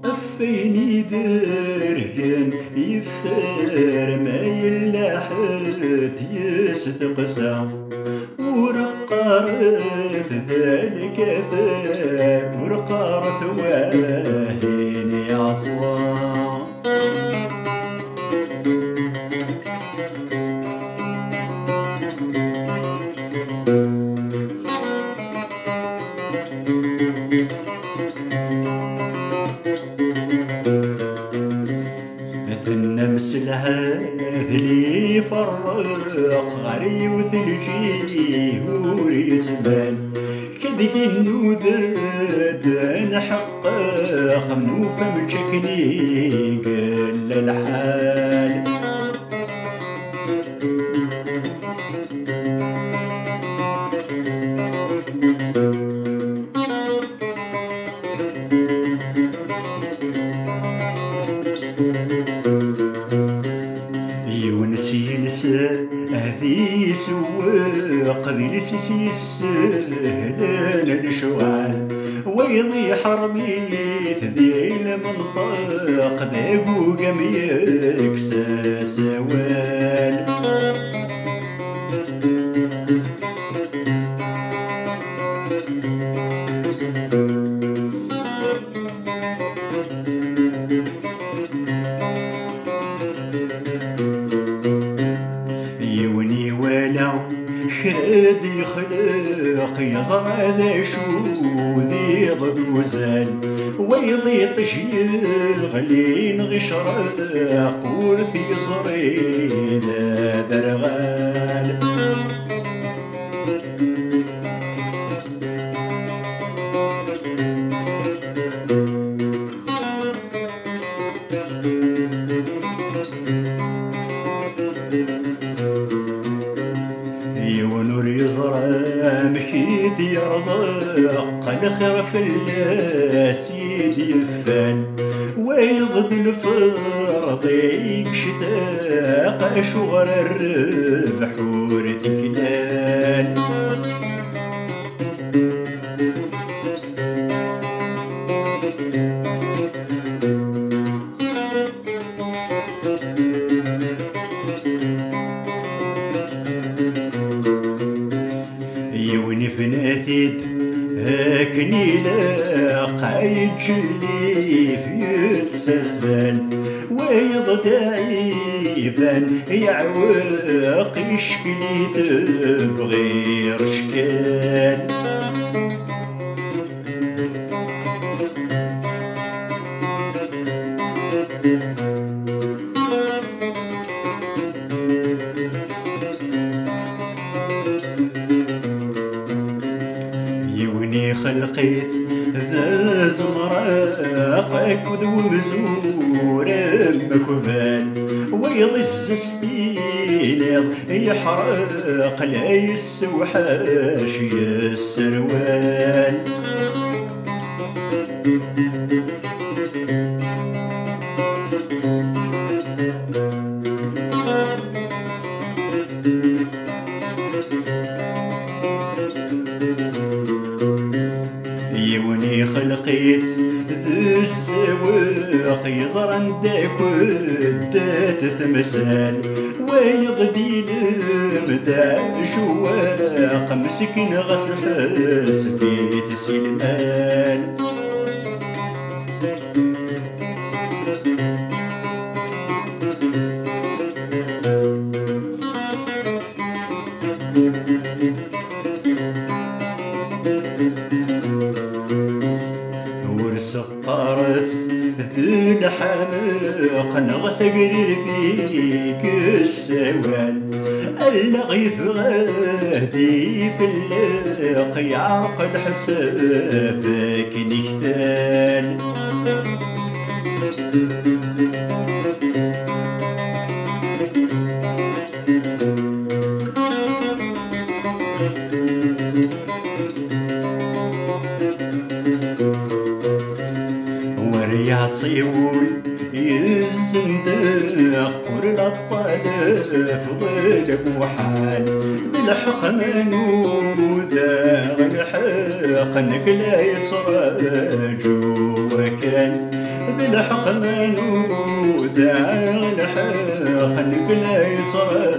أفيني درهن يفار ما يلاحد يستقسى ورقارت ذلك فار ورقارت واهين عصلا النمس الهاذلي فرق غري وثلجي وري زمان كذي النوداد نحقق منوفة مجكني قل الحال يونسيلس هذي سواق ذي لسيسي السهلان الشوال ويضي حرميث ذي المنطق ذاقو قم يكسى سوال خرد يخلق يزرع ذا شو ذي ضد وزال ويضي تشيغلين غشرق ورثي زري ذا درغال ونور يزرع مكيد يرزق الخرف السيد يفان ويضد الفرض يكشتاق شغر الربح ورتكلال يوني فناثيد هاكني لاقا يجلي في يتسزل ويض دايبان يعوق يشكلي بغير شكال يوني خلقيت ذا زمراق كذو بزورة مكبال ويضي الزستينيض يحرق لا يسوحاش السروال يوني خلقيت ذو السواق يزرن داك ودات تمثال ويضدي المدى شواق مسكين غسل حس في تسلمان ورسقارث ذو الحماق نغس قرير بيك السوال اللغيف غادي في اللاق يعقد حسابك نختال وريع صيول الزندق ورلا الطلف ظلب وحال بالحق منو ذا الحق انك لا يسرجو وكان بالحق ما نودع الحق انك لا يسرجو